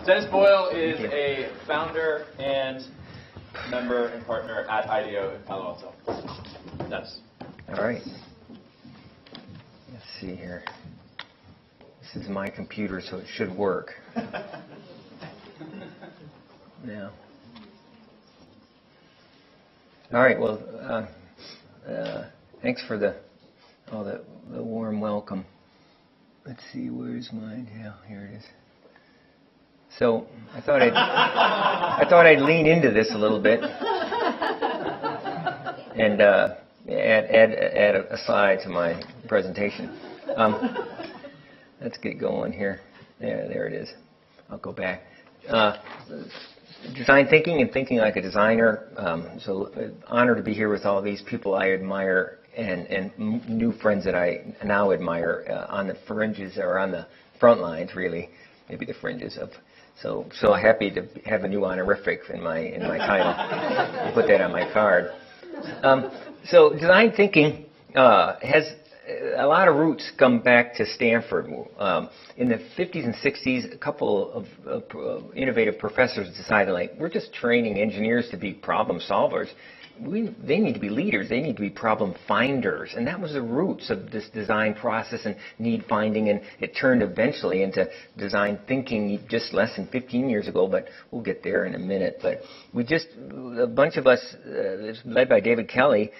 Dennis Boyle is a founder and member and partner at IDEO in Palo Alto. Dennis. All right. Let's see here. This is my computer, so it should work. Yeah. All right. Well, thanks for the warm welcome. Let's see. Where's mine? Yeah, here it is. So I thought I'd lean into this a little bit and add a slide to my presentation. Let's get going here. There it is. I'll go back. Design thinking and thinking like a designer. So honored to be here with all these people I admire and new friends that I now admire on the fringes or on the front lines, really, maybe the fringes of. So happy to have a new honorific in my title. I'll put that on my card. So design thinking has a lot of roots come back to Stanford. In the 50s and 60s, a couple of innovative professors decided, like, we're just training engineers to be problem solvers. They need to be leaders. They need to be problem finders. And that was the roots of this design process and need finding. And it turned eventually into design thinking just less than 15 years ago, but we'll get there in a minute. But a bunch of us, led by David Kelly,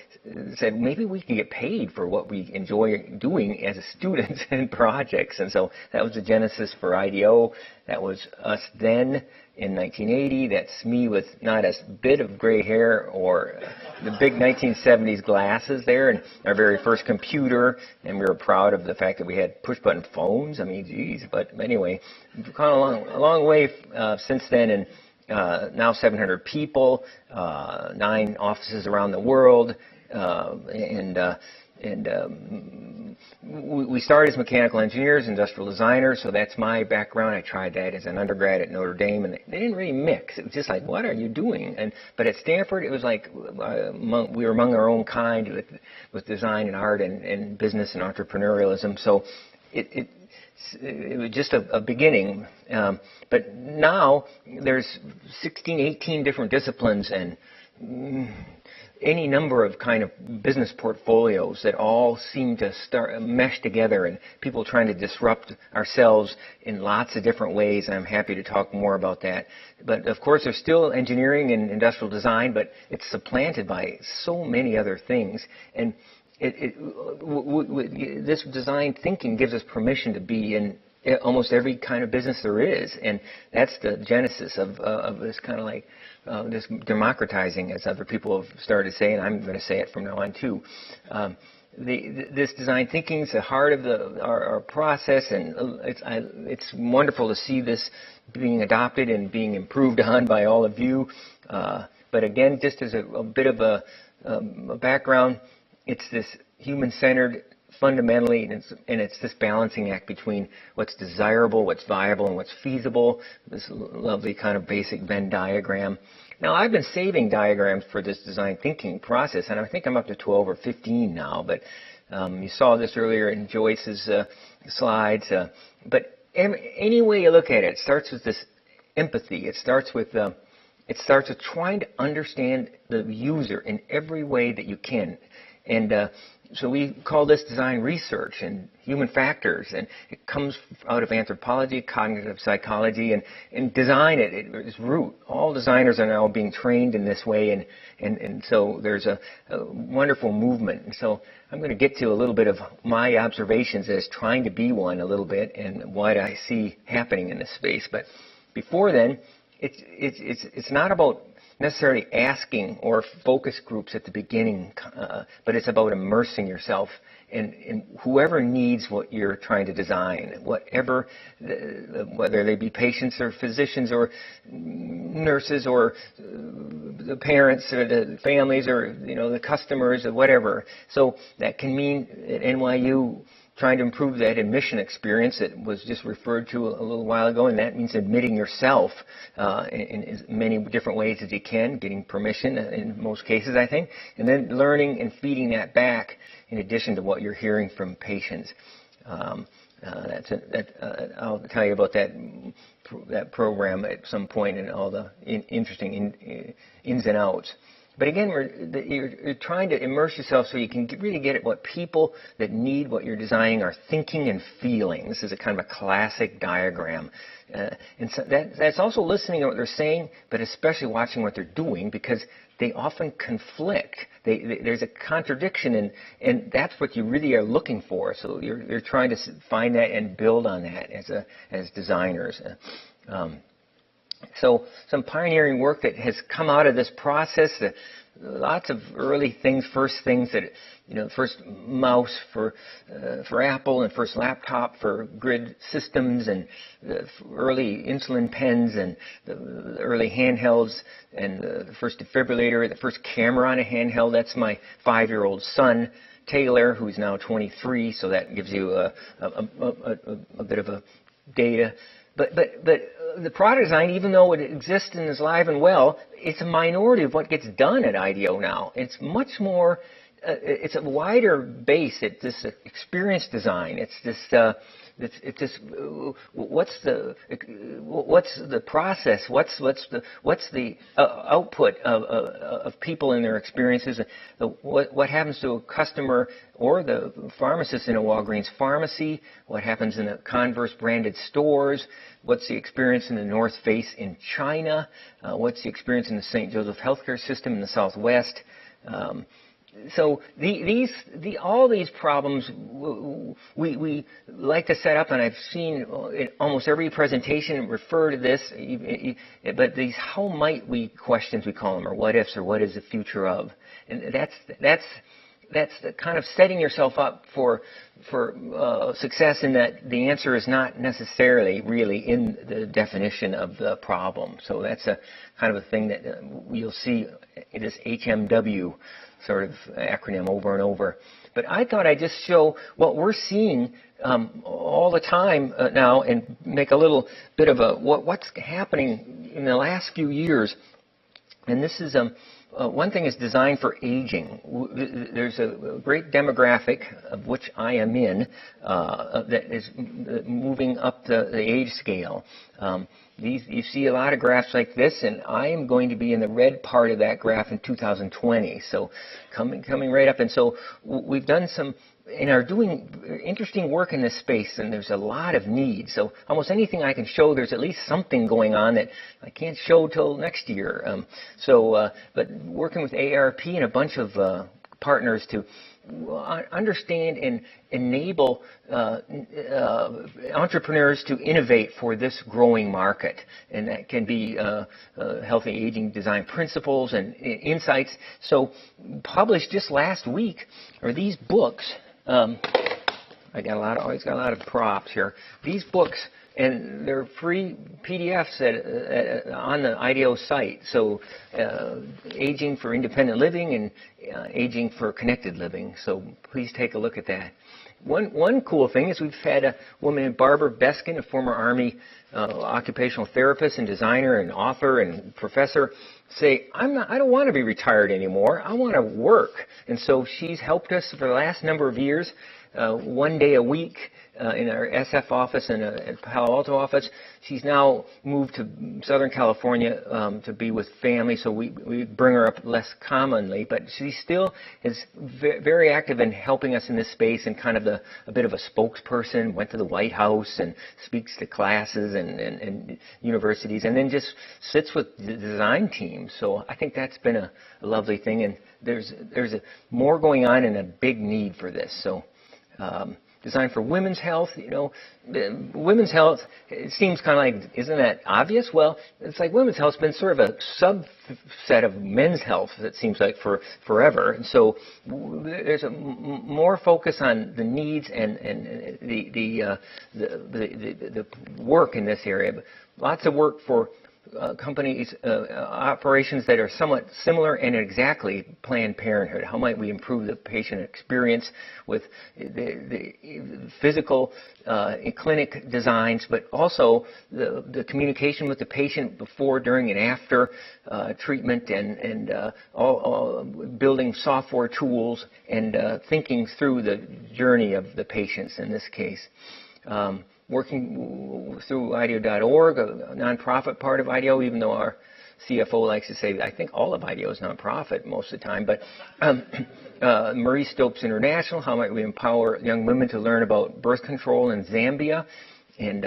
said maybe we can get paid for what we enjoy doing as students and projects. And so that was the genesis for IDEO. That was us then in 1980. That's me with not a bit of gray hair or the big 1970s glasses there, and our very first computer. And we were proud of the fact that we had push-button phones. I mean, geez. But anyway, we've gone a long way since then, and now 700 people, 9 offices around the world, we started as mechanical engineers, industrial designers, so that's my background. I tried that as an undergrad at Notre Dame, and they didn't really mix. It was just like, what are you doing? But at Stanford, it was like we were among our own kind with design and art and business and entrepreneurialism. So it was just a beginning. But now there's 16, 18 different disciplines and any number of kind of business portfolios that all seem to mesh together, and people trying to disrupt ourselves in lots of different ways. And I'm happy to talk more about that. But of course, there's still engineering and industrial design, but it's supplanted by so many other things. And this design thinking gives us permission to be in almost every kind of business there is, and that's the genesis of this kind of like this democratizing, as other people have started to say, and I'm going to say it from now on too. This design thinking is the heart of our process, and it's wonderful to see this being adopted and being improved on by all of you. But again, just as a bit of a background, it's this human-centered fundamentally, and it's this balancing act between what's desirable, what's viable, and what's feasible, this lovely kind of basic Venn diagram. Now, I've been saving diagrams for this design thinking process, and I think I'm up to 12 or 15 now, but you saw this earlier in Joyce's slides. But any way you look at it, it starts with this empathy. It starts with trying to understand the user in every way that you can. And so we call this design research and human factors, and it comes out of anthropology, cognitive psychology, and design at its root. All designers are now being trained in this way, and so there's a wonderful movement. And so I'm going to get to a little bit of my observations as trying to be one a little bit and what I see happening in this space. But before then, it's not about necessarily asking or focus groups at the beginning, but it's about immersing yourself in whoever needs what you're trying to design, whether they be patients or physicians or nurses or the parents or the families or the customers or whatever. So that can mean at NYU trying to improve that admission experience that was just referred to a little while ago, and that means admitting yourself in as many different ways as you can, getting permission in most cases, I think, and then learning and feeding that back in addition to what you're hearing from patients. I'll tell you about that that program at some point and all the interesting ins and outs. But again, you're trying to immerse yourself so you can really get at what people that need what you're designing are thinking and feeling. This is a kind of a classic diagram. And so that's also listening to what they're saying, but especially watching what they're doing, because they often conflict. There's a contradiction, and that's what you really are looking for. So you're trying to find that and build on that as designers. So some pioneering work that has come out of this process, lots of early things, first things that, first mouse for Apple and first laptop for grid systems and the early insulin pens and the early handhelds and the first defibrillator, the first camera on a handheld. That's my 5-year-old son, Taylor, who's now 23, so that gives you a bit of a data. But the product design, even though it exists and is alive and well, it's a minority of what gets done at IDEO now. It's much more, it's a wider base. It's this experience design. It's this, what's the process? What's the output of people and their experiences? What happens to a customer or the pharmacist in a Walgreens pharmacy? What happens in a Converse branded stores? What's the experience in the North Face in China? What's the experience in the St. Joseph healthcare system in the Southwest? So all these problems we like to set up, and I've seen in almost every presentation refer to this. But these how might we questions, we call them, or what ifs, or what is the future of, and that's the kind of setting yourself up for success, in that the answer is not necessarily really in the definition of the problem. So that's a kind of a thing that you'll see in this HMW sort of acronym over and over. But I thought I'd just show what we're seeing all the time now, and make a little bit of what's happening in the last few years. And this is one thing is design for aging. There's a great demographic, of which I am in, that is moving up the age scale. You see a lot of graphs like this, and I am going to be in the red part of that graph in 2020. So coming right up. And so we've done some, and are doing interesting work in this space, and there's a lot of need. So almost anything I can show, there's at least something going on that I can't show till next year. But working with ARP and a bunch of partners to understand and enable entrepreneurs to innovate for this growing market. And that can be healthy aging design principles and insights. So published just last week are these books. I always got a lot of props here. These books, and they're free PDFs on the IDEO site. So Aging for Independent Living and Aging for Connected Living. So please take a look at that. One cool thing is we've had a woman named Barbara Beskin, a former Army occupational therapist and designer and author and professor, say, I don't want to be retired anymore. I want to work. And so she's helped us for the last number of years, 1 day a week in our SF office and Palo Alto office. She's now moved to Southern California to be with family, so we bring her up less commonly. But she still is very active in helping us in this space, and kind of a bit of a spokesperson. Went to the White House and speaks to classes and universities, and then just sits with the design team. So I think that's been a lovely thing, and there's more going on and a big need for this. So. Design for women's health, women's health, it seems kind of like, isn't that obvious? Well, it's like women's health's been sort of a subset of men's health, it seems like, for forever. And so there's a more focus on the needs and the work in this area. But lots of work for companies, operations that are somewhat similar and exactly Planned Parenthood. How might we improve the patient experience with the physical clinic designs, but also the communication with the patient before, during, and after treatment, and all building software tools and thinking through the journey of the patients in this case. working through IDEO.org, a nonprofit part of IDEO, even though our CFO likes to say, I think all of IDEO is nonprofit most of the time. But Marie Stopes International, how might we empower young women to learn about birth control in Zambia? And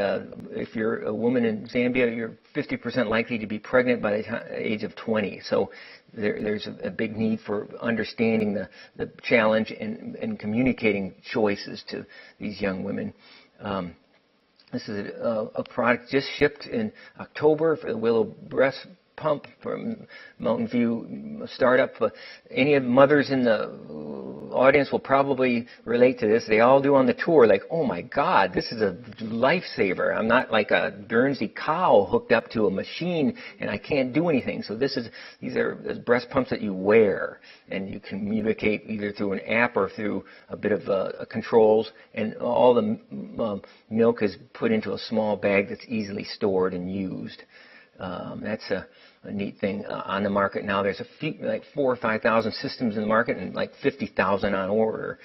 if you're a woman in Zambia, you're 50% likely to be pregnant by the age of 20. So there's a big need for understanding the challenge and communicating choices to these young women. This is a product just shipped in October for the Willow Breast Pump from Mountain View startup. Any of the mothers in the audience will probably relate to this. They all do on the tour, like, oh my God, this is a lifesaver. I'm not like a Guernsey cow hooked up to a machine and I can't do anything. So these are breast pumps that you wear, and you communicate either through an app or through a bit of controls, and all the milk is put into a small bag that's easily stored and used. That's a neat thing on the market now. There's a few, like 4,000 or 5,000 systems in the market and like 50,000 on order.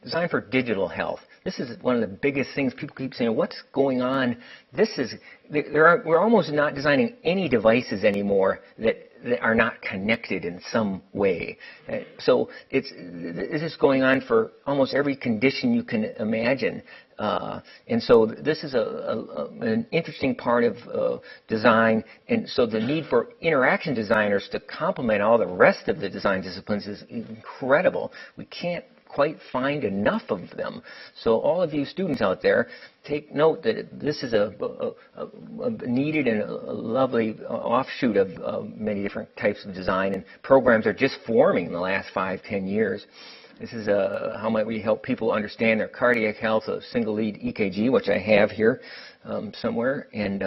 Designed for digital health. This is one of the biggest things. People keep saying, what's going on? We're almost not designing any devices anymore that are not connected in some way. So this is going on for almost every condition you can imagine. And so this is an interesting part of design. And so the need for interaction designers to complement all the rest of the design disciplines is incredible. We can't quite find enough of them. So all of you students out there, take note that this is a needed and a lovely offshoot of many different types of design, and programs are just forming in the last 5-10 years. This is how might we help people understand their cardiac health, a single lead EKG, which I have here somewhere. And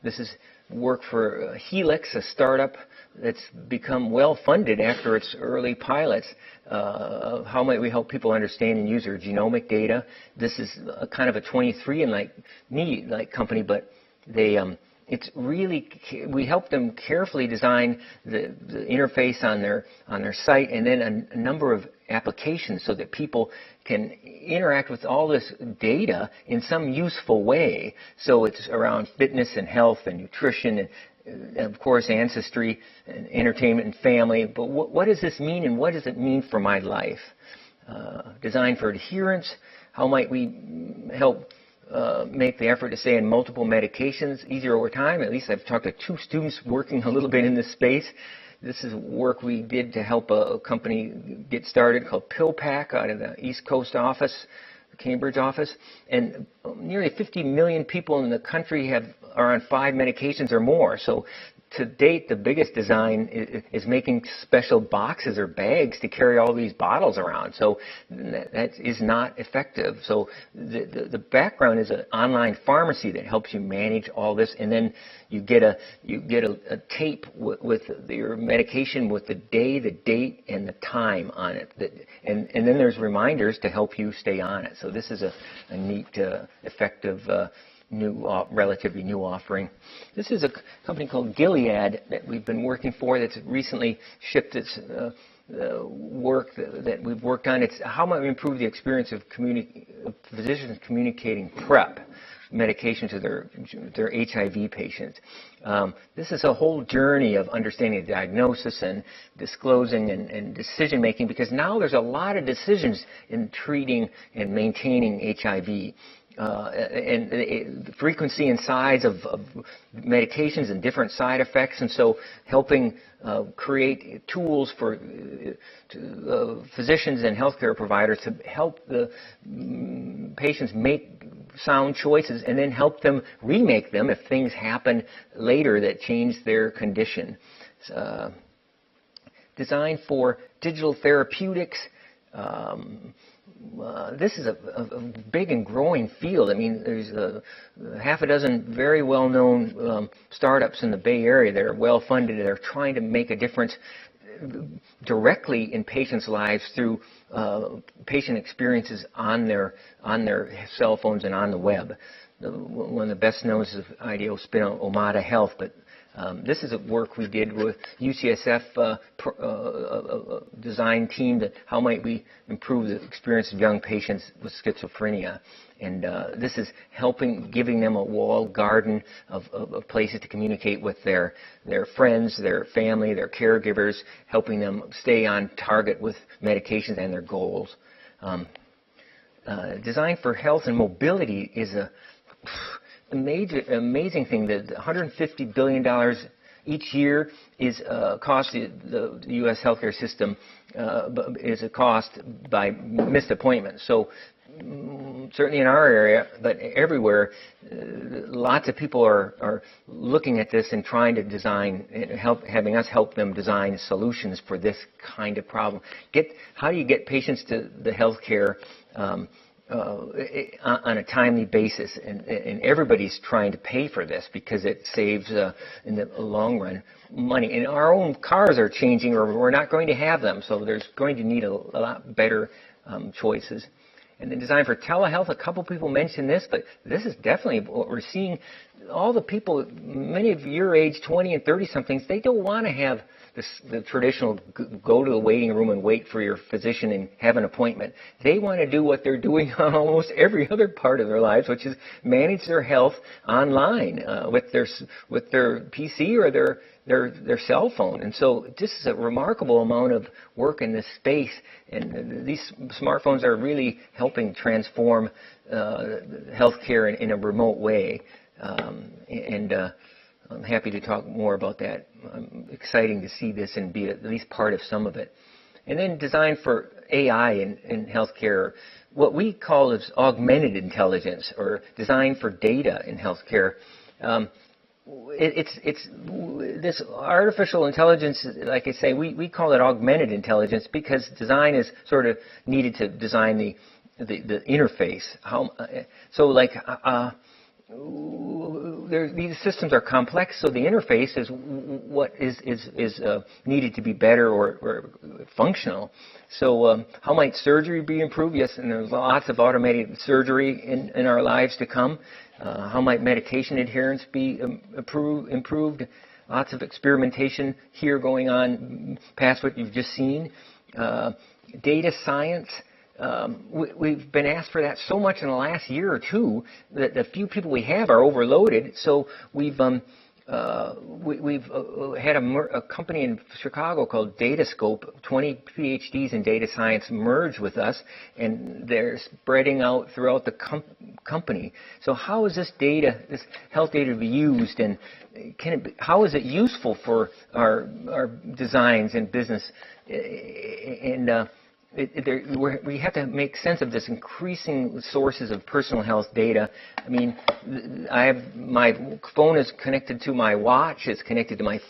this is work for Helix, a startup that's become well funded after its early pilots. How might we help people understand and use their genomic data? This is a kind of a 23andMe company, but it's really, we help them carefully design the interface on their site, and then a number of applications so that people can interact with all this data in some useful way. So it's around fitness and health and nutrition and of course ancestry and entertainment and family. But what does this mean, and what does it mean for my life? Designed for adherence. How might we help make the effort to stay on multiple medications easier over time? At least I've talked to 2 students working a little bit in this space. This is work we did to help a company get started called PillPack out of the East Coast office, the Cambridge office. And nearly 50 million people in the country are on 5 medications or more. So to date, the biggest design is making special boxes or bags to carry all these bottles around. So that is not effective. So the background is an online pharmacy that helps you manage all this, and then you get a tape with your medication with the day, the date, and the time on it. And then there's reminders to help you stay on it. So this is a neat, effective, relatively new offering. This is a company called Gilead that we've been working for, that's recently shipped its work that we've worked on. It's how might we improve the experience of physicians communicating PrEP medication to their HIV patients. This is a whole journey of understanding the diagnosis and disclosing and decision making, because now there's a lot of decisions in treating and maintaining HIV. And the frequency and size of medications and different side effects, and so helping create tools for physicians and healthcare providers to help the patients make sound choices, and then help them remake them if things happen later that change their condition. Designed for digital therapeutics. This is a big and growing field. I mean, there's half a dozen very well-known startups in the Bay Area that are well-funded and are trying to make a difference directly in patients' lives through patient experiences on their cell phones and on the web. One of the best known is IDEO spin-out Omada Health, but this is a work we did with UCSF design team, that how might we improve the experience of young patients with schizophrenia. And this is giving them a walled garden of places to communicate with their friends, their family, their caregivers, helping them stay on target with medications and their goals. Design for health and mobility is amazing thing. That $150 billion each year is cost the U.S. healthcare system is a cost by missed appointments. So certainly in our area, but everywhere, lots of people are looking at this and trying to design, having us help them design solutions for this kind of problem. How do you get patients to the health care on a timely basis? And everybody's trying to pay for this because it saves, in the long run, money. And our own cars are changing, or we're not going to have them, so there's going to need a lot better choices. And then design for telehealth, a couple people mentioned this, but this is definitely what we're seeing. All the people, many of your age, 20 and 30-somethings, they don't want to have the traditional go to the waiting room and wait for your physician and have an appointment. They want to do what they're doing on almost every other part of their lives, which is manage their health online with their PC or their cell phone. And so this is a remarkable amount of work in this space, and these smartphones are really helping transform healthcare in a remote way. I'm happy to talk more about that. Exciting to see this and be at least part of some of it. And then design for AI in healthcare, what we call is augmented intelligence, or design for data in healthcare. It's this artificial intelligence, like I say, we call it augmented intelligence because design is sort of needed to design the interface. These systems are complex, so the interface is what is needed to be better or functional. So how might surgery be improved? Yes, and there's lots of automated surgery in our lives to come. How might medication adherence be improved? Lots of experimentation here going on past what you've just seen. Data science. We've been asked for that so much in the last year or two that the few people we have are overloaded. So we've had a company in Chicago called Datascope, 20 PhDs in data science merge with us, and they're spreading out throughout the company. So how is this health data, be used, and how is it useful for our designs and business? We have to make sense of this increasing sources of personal health data. I mean, my phone is connected to my watch. It's connected to my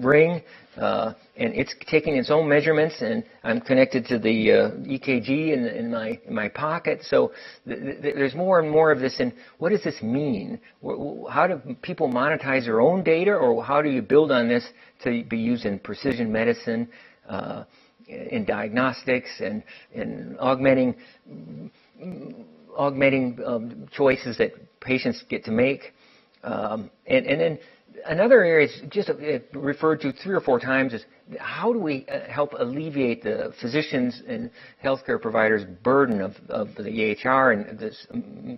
ring, and it's taking its own measurements. And I'm connected to the EKG in my pocket. So there's more and more of this. And what does this mean? How do people monetize their own data, or how do you build on this to be used in precision medicine? In diagnostics and augmenting choices that patients get to make. And then another area is just referred to 3 or 4 times is how do we help alleviate the physicians and healthcare providers' burden of the EHR and this,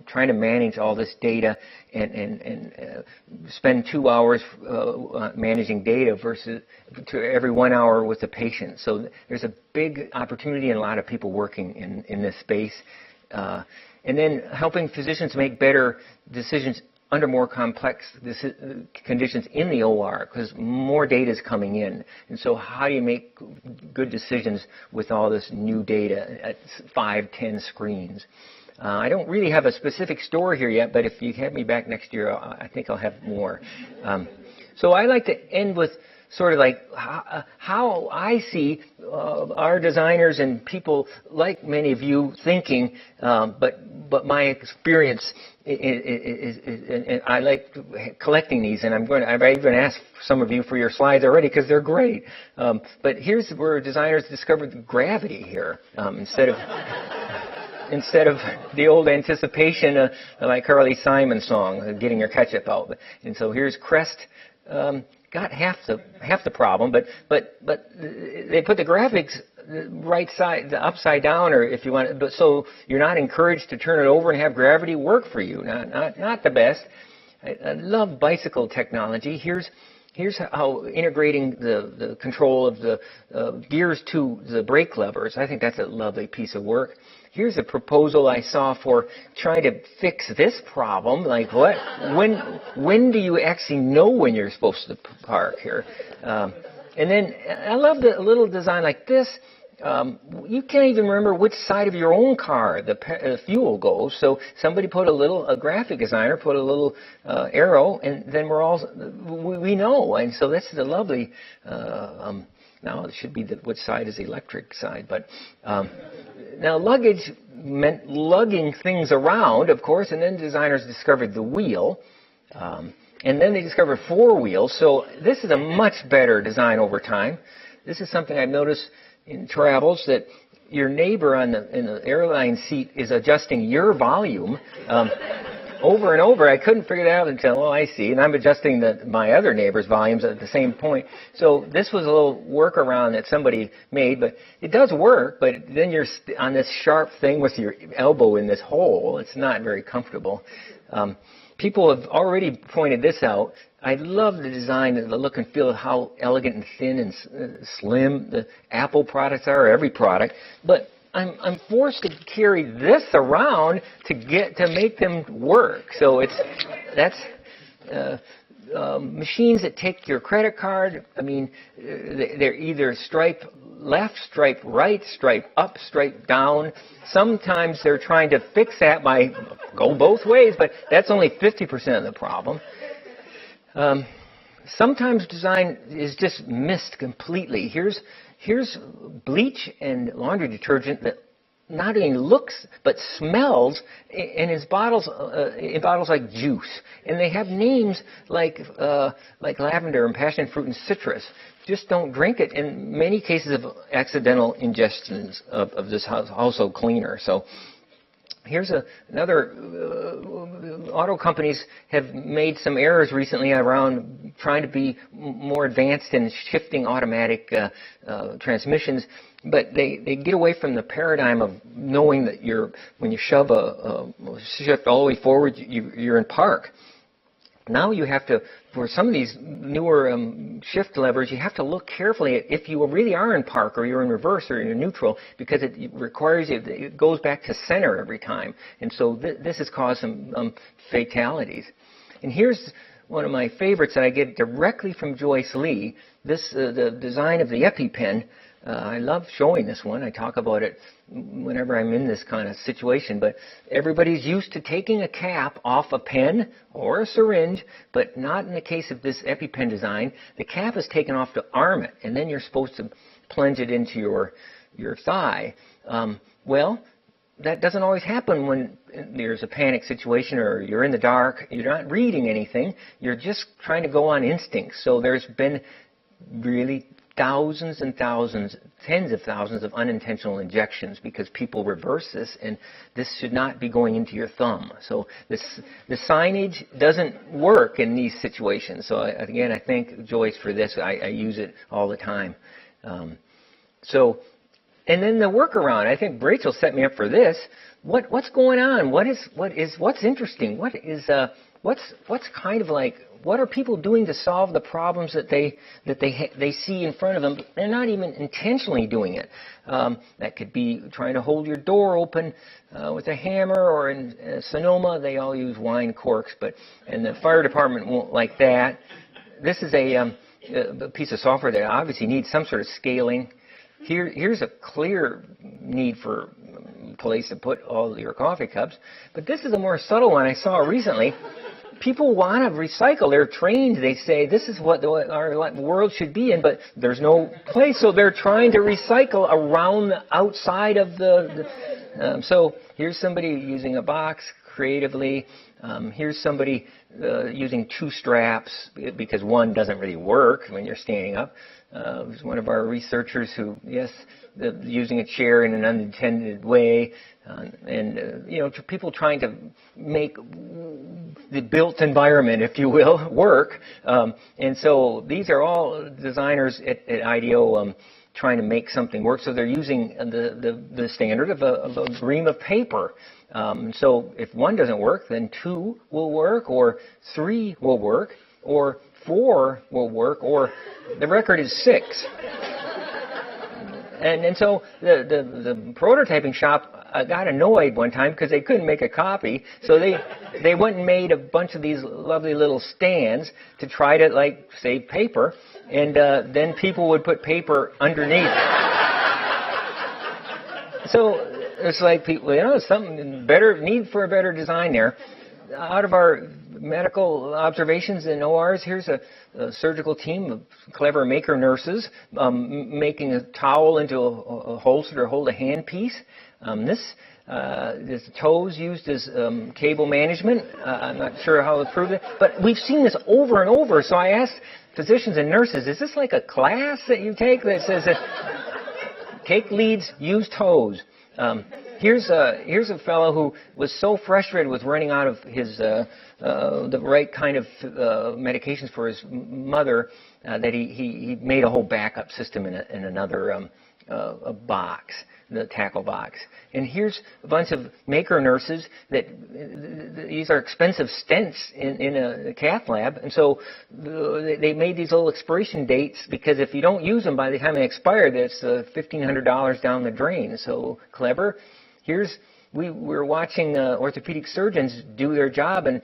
trying to manage all this data and spend 2 hours managing data versus to every 1 hour with the patient. So there's a big opportunity and a lot of people working in this space. And then helping physicians make better decisions under more complex conditions in the OR, because more data is coming in. And so how do you make good decisions with all this new data at 5, 10 screens? I don't really have a specific story here yet, but if you have me back next year, I think I'll have more. So I like to end with sort of like how I see our designers and people like many of you thinking, but my experience is and I like collecting these, and I've even asked some of you for your slides already because they're great. But here's where designers discovered gravity here instead of the old anticipation like Carly Simon's song, Getting Your Ketchup Out. And so here's Crest got half the problem, but they put the graphics right side, the upside down, or if you want, but so you're not encouraged to turn it over and have gravity work for you. Not the best. I love bicycle technology. Here's how integrating the control of the gears to the brake levers. I think that's a lovely piece of work. Here's a proposal I saw for trying to fix this problem. Like what? When do you actually know when you're supposed to park here? And then I love a little design like this. You can't even remember which side of your own car the fuel goes. So somebody a graphic designer put a little arrow, and then we know. And so this is a lovely. Now it should be which side is the electric side, but now luggage meant lugging things around, of course, and then designers discovered the wheel. And then they discovered four wheels. So this is a much better design over time. This is something I've noticed in travels, that your neighbor in the airline seat is adjusting your volume over and over. I couldn't figure it out until, I see, and I'm adjusting my other neighbor's volumes at the same point. So this was a little workaround that somebody made, but it does work, but then you're on this sharp thing with your elbow in this hole. It's not very comfortable. People have already pointed this out. I love the design and the look and feel of how elegant and thin and slim the Apple products are, every product. But I'm forced to carry this around to make them work. So that's machines that take your credit card. I mean, they're either stripe left, stripe right, stripe up, stripe down. Sometimes they're trying to fix that by go both ways, but that's only 50% of the problem. Sometimes design is just missed completely. Here's bleach and laundry detergent that not only looks but smells, and in bottles like juice, and they have names like lavender and passion fruit and citrus. Just don't drink it. In many cases of accidental ingestions of this household cleaner. So here's another. Auto companies have made some errors recently around trying to be more advanced in shifting automatic transmissions, but they get away from the paradigm of knowing that when you shove a shift all the way forward, you're in park. Now you have to, for some of these newer shift levers, you have to look carefully at if you really are in park or you're in reverse or you're neutral, because it requires you, it goes back to center every time. And so this has caused some fatalities. And here's one of my favorites that I get directly from Joyce Lee, the design of the EpiPen. I love showing this one. I talk about it whenever I'm in this kind of situation, but everybody's used to taking a cap off a pen or a syringe, but not in the case of this EpiPen design. The cap is taken off to arm it, and then you're supposed to plunge it into your thigh. Well, that doesn't always happen when there's a panic situation or you're in the dark. You're not reading anything. You're just trying to go on instinct. So there's been really thousands and thousands, tens of thousands of unintentional injections because people reverse this, and this should not be going into your thumb. So the signage doesn't work in these situations. So again, I thank Joyce for this. I use it all the time. And then the workaround. I think Rachel set me up for this. What's going on? What's interesting? What's kind of like? What are people doing to solve the problems that they see in front of them? They're not even intentionally doing it. That could be trying to hold your door open with a hammer, or in Sonoma they all use wine corks, and the fire department won't like that. This is a piece of software that obviously needs some sort of scaling. Here's a clear need for a place to put all your coffee cups, but this is a more subtle one I saw recently. People want to recycle. They're trained. They say this is what our world should be in, but there's no place. So they're trying to recycle around the outside of so here's somebody using a box creatively. Here's somebody using two straps because one doesn't really work when you're standing up. It was one of our researchers who, using a chair in an unintended way, people trying to make the built environment, if you will, work. And so these are all designers at IDEO trying to make something work. So they're using the standard of a ream of paper. So if one doesn't work, then two will work, or three will work, or four will work, or the record is 6. And so the prototyping shop got annoyed one time because they couldn't make a copy. So they went and made a bunch of these lovely little stands to try to, like, save paper. And then people would put paper underneath. So it's like people, something better, need for a better design there. Out of our medical observations in ORs, here's a surgical team of clever maker nurses making a towel into a holster to hold a handpiece. This toes used as cable management. I'm not sure how to prove it, but we've seen this over and over. So I asked physicians and nurses, is this like a class that you take that says that take leads, use toes? Here's a fellow who was so frustrated with running out of his the right kind of medications for his mother that he made a whole backup system in another a box, the tackle box. And here's a bunch of maker nurses that these are expensive stents in a cath lab, and so they made these little expiration dates because if you don't use them by the time they expire, that's $1,500 down the drain. So clever. We're watching orthopedic surgeons do their job and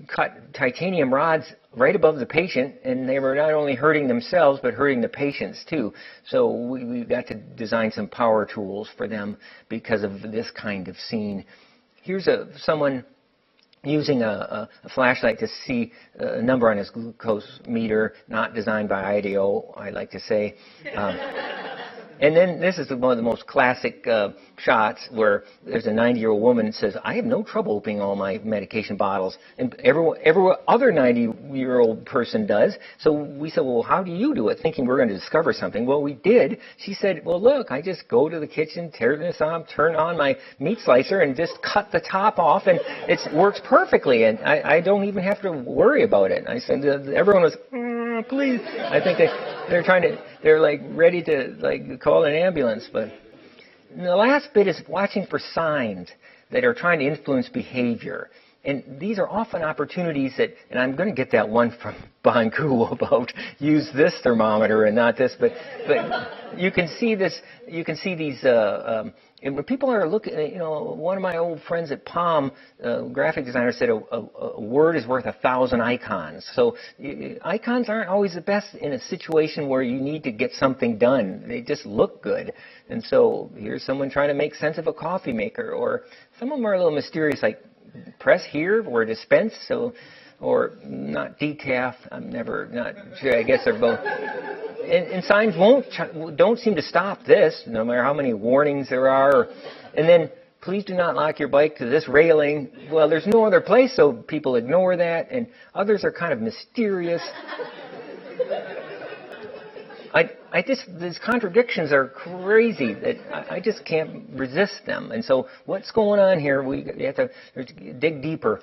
cut titanium rods right above the patient, and they were not only hurting themselves but hurting the patients too. So we got to design some power tools for them because of this kind of scene. Here's someone using a flashlight to see a number on his glucose meter, not designed by IDEO, I like to say. And then this is one of the most classic shots where there's a 90-year-old woman that says, I have no trouble opening all my medication bottles. And every other 90-year-old person does. So we said, well, how do you do it? Thinking we're going to discover something. Well, we did. She said, well, look, I just go to the kitchen, tear this off, turn on my meat slicer, and just cut the top off, and it works perfectly. And I don't even have to worry about it. I said, everyone was, please. I think they're like ready to like call an ambulance. But the last bit is watching for signs that are trying to influence behavior. And these are often opportunities that, and I'm going to get that one from Banku about use this thermometer and not this, but you can see this, you can see these, and when people are looking, one of my old friends at Palm, graphic designer, said a word is worth 1,000 icons. So icons aren't always the best in a situation where you need to get something done. They just look good. And so here's someone trying to make sense of a coffee maker, or some of them are a little mysterious, like press here or dispense, or not decaf. I'm not sure. I guess they're both. And signs don't seem to stop this, no matter how many warnings there are. And then, please do not lock your bike to this railing. Well, there's no other place, so people ignore that. And others are kind of mysterious. These contradictions are crazy that I just can't resist them. And so what's going on here? We have to dig deeper.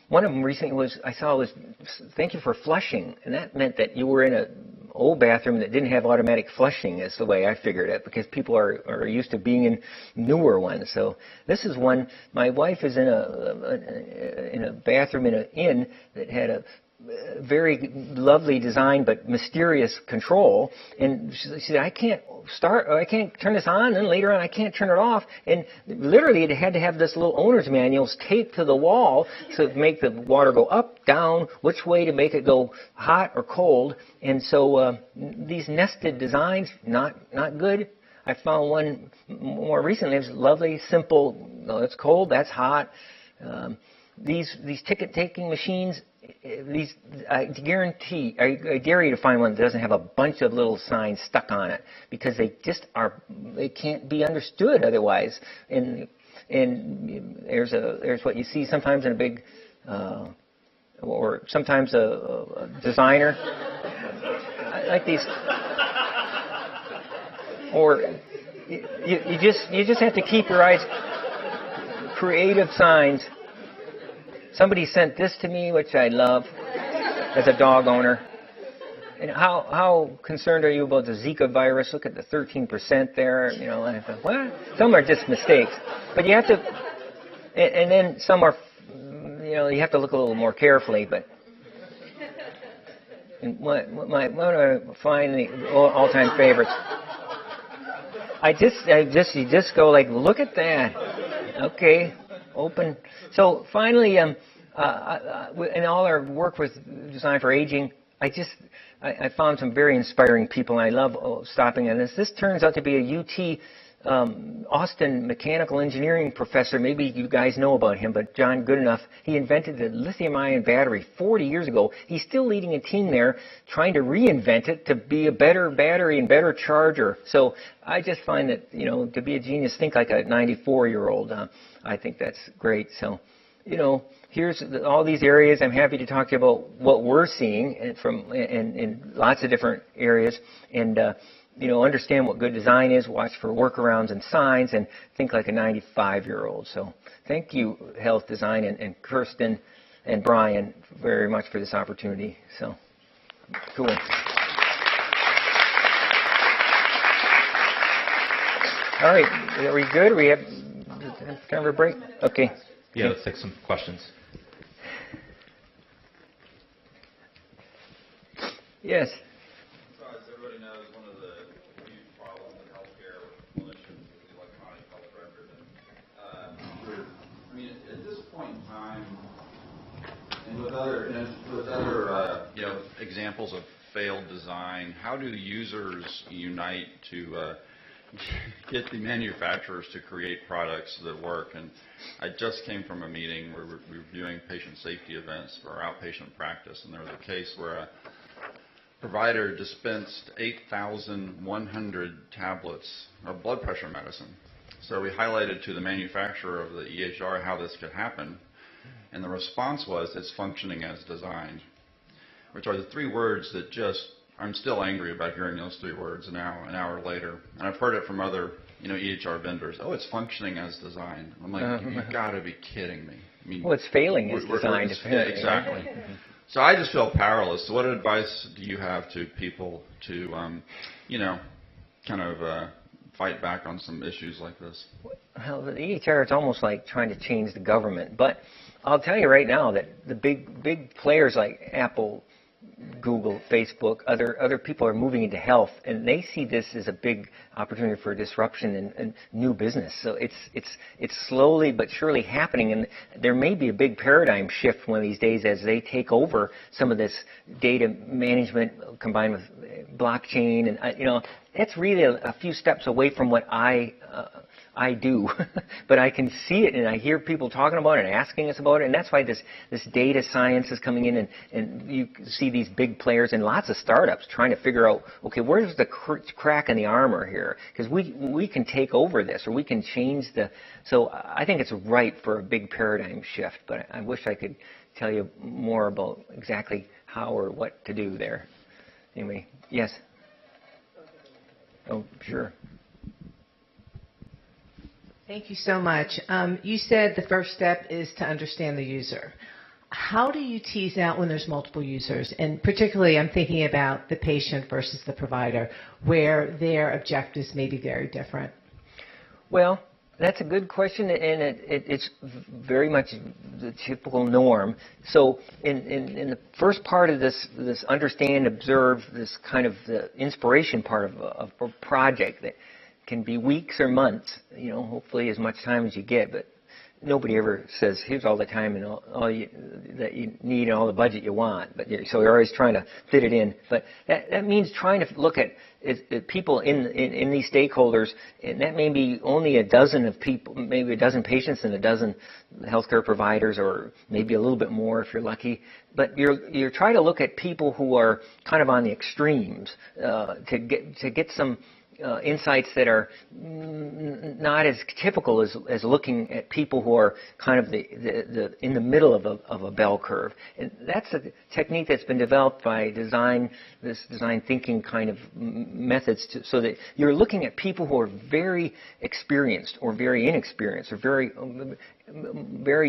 One of them recently I saw was thank you for flushing, and that meant that you were in an old bathroom that didn't have automatic flushing, is the way I figured it, because people are used to being in newer ones. So this is one. My wife is in a bathroom in an inn that had a very lovely design but mysterious control, and she said, I can't turn this on, and later on I can't turn it off, and literally it had to have this little owner's manuals taped to the wall to make the water go up, down, which way to make it go hot or cold. And so these nested designs, not good. I found one more recently. It was lovely, simple. No, it's cold, that's hot. These ticket-taking machines, I dare you to find one that doesn't have a bunch of little signs stuck on it, because they can't be understood otherwise. And there's what you see sometimes in a big, or sometimes a designer, like these, or you just have to keep your eyes, creative signs. Somebody sent this to me, which I love as a dog owner. And how concerned are you about the Zika virus? Look at the 13% there. You know, and I thought, what? Some are just mistakes, but you have to. And then some are, you know, you have to look a little more carefully. But and what I find the all-time favorites. You just go like, look at that. Okay, open. So finally, in all our work with Design for Aging, I found some very inspiring people, and I love stopping on this. This turns out to be a UT Austin mechanical engineering professor. Maybe you guys know about him, but John Goodenough, he invented the lithium-ion battery 40 years ago. He's still leading a team there trying to reinvent it to be a better battery and better charger. So I just find that, you know, to be a genius, think like a 94-year-old. I think that's great. So, you know, here's all these areas. I'm happy to talk to you about what we're seeing in lots of different areas. And you know, understand what good design is, watch for workarounds and signs, and think like a 95-year-old. So thank you, Health Design, and Kirsten and Brian very much for this opportunity. So cool. All right, are we good? We have time for a break? Okay. Yeah, let's take some questions. As Yes. everybody knows, one of the huge problems in healthcare with clinicians is the electronic health record. I mean, at this point in time, and with other examples of failed design, how do users unite to get the manufacturers to create products that work? And I just came from a meeting where we're reviewing patient safety events for our outpatient practice, and there was a case where a provider dispensed 8,100 tablets of blood pressure medicine. So we highlighted to the manufacturer of the EHR how this could happen, and the response was, it's functioning as designed, which are the three words that just, I'm still angry about hearing those three words now, an hour later. And I've heard it from other, EHR vendors. Oh, it's functioning as designed. I'm like, you've got to be kidding me. I mean, well, it's failing as designed. Exactly. So I just feel powerless. So what advice do you have to people to, fight back on some issues like this? Well, the EHR is almost like trying to change the government. But I'll tell you right now that the big players like Apple, Google, Facebook, other people are moving into health, and they see this as a big opportunity for disruption and new business. So it's slowly but surely happening, and there may be a big paradigm shift one of these days as they take over some of this data management combined with blockchain, and that's really a few steps away from what I do, but I can see it, and I hear people talking about it and asking us about it, and that's why this data science is coming in, and you see these big players and lots of startups trying to figure out, okay, where's the crack in the armor here? Because we can take over this, or we can change so I think it's ripe for a big paradigm shift, but I wish I could tell you more about exactly how or what to do there. Anyway, yes? Oh, sure. Thank you so much. You said the first step is to understand the user. How do you tease out when there's multiple users? And particularly, I'm thinking about the patient versus the provider, where their objectives may be very different. Well, that's a good question, and it's very much the typical norm. So in the first part of this understand, observe, this kind of the inspiration part of a project that can be weeks or months, hopefully as much time as you get, but nobody ever says, here's all the time and all that you need and all the budget you want. But so you're always trying to fit it in. But that means trying to look at people in these stakeholders, and that may be only a dozen of people, maybe a dozen patients and a dozen healthcare providers, or maybe a little bit more if you're lucky. But you're trying to look at people who are kind of on the extremes to get some insights that are not as typical as looking at people who are kind of the in the middle of a bell curve. And that's a technique that's been developed by design thinking kind of methods so that you're looking at people who are very experienced or very inexperienced or very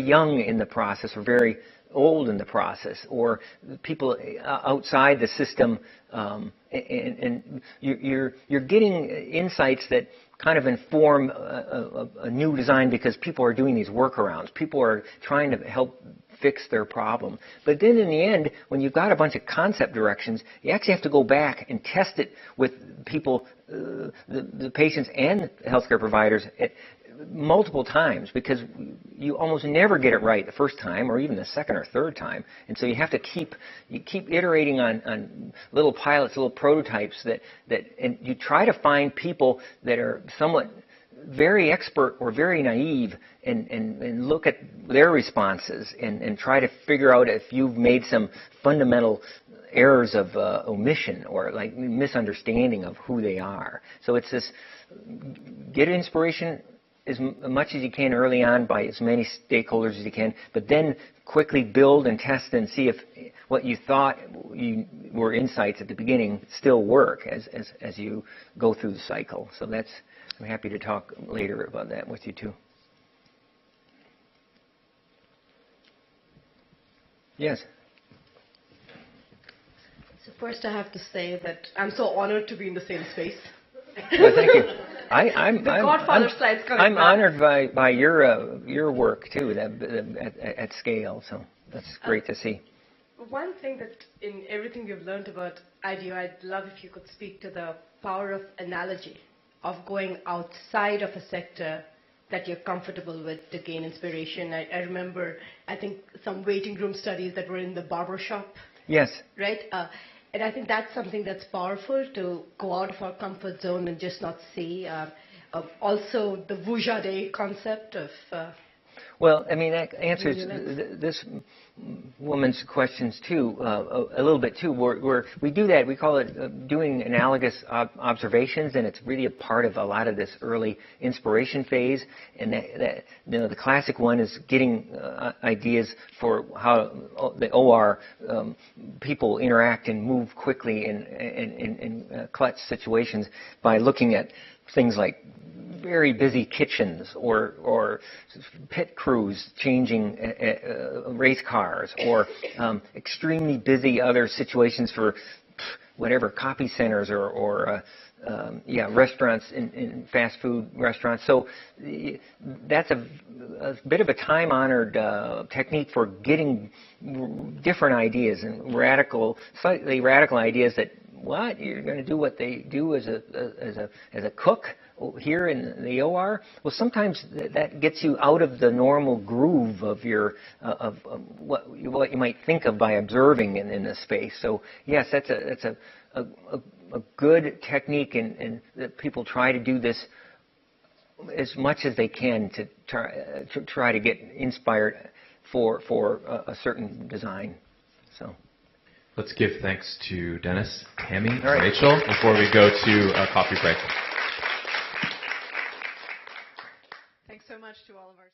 young in the process or very old in the process, or people outside the system, and you're getting insights that kind of inform a new design because people are doing these workarounds. People are trying to help fix their problem. But then in the end, when you've got a bunch of concept directions, you actually have to go back and test it with people, the patients and the healthcare providers multiple times, because you almost never get it right the first time or even the second or third time. And so you have to keep iterating on little pilots, little prototypes and you try to find people that are somewhat very expert or very naive and look at their responses and try to figure out if you've made some fundamental errors of omission or like misunderstanding of who they are. So it's this, get inspiration as much as you can early on by as many stakeholders as you can, but then quickly build and test and see if what you thought were insights at the beginning still work as you go through the cycle. So I'm happy to talk later about that with you too. Yes. So first I have to say that I'm so honored to be in the same space. Well, thank you. I'm honored by your work too at scale. So that's great to see. One thing that in everything you've learned about IDEO, I'd love if you could speak to the power of analogy, of going outside of a sector that you're comfortable with to gain inspiration. I remember, I think, some waiting room studies that were in the barber shop. Yes. Right? And I think that's something that's powerful, to go out of our comfort zone and just not see. Also, the Vujade concept of... Well, I mean, that answers this woman's questions too, a little bit too. We do that. We call it doing analogous observations, and it's really a part of a lot of this early inspiration phase. And the classic one is getting ideas for how the OR people interact and move quickly in clutch situations by looking at things like very busy kitchens or pit crews changing race cars or extremely busy other situations for whatever copy centers or restaurants in fast food restaurants. So that's a bit of a time-honored technique for getting different ideas and slightly radical ideas that you're going to do what they do as a cook here in the OR? Well, sometimes that gets you out of the normal groove of your of what you might think of by observing in this space. So yes, that's a good technique, and that people try to do this as much as they can to try to get inspired for a certain design. So. Let's give thanks to Dennis, Tammy, and right. Rachel before we go to a coffee break. Thanks so much to all of our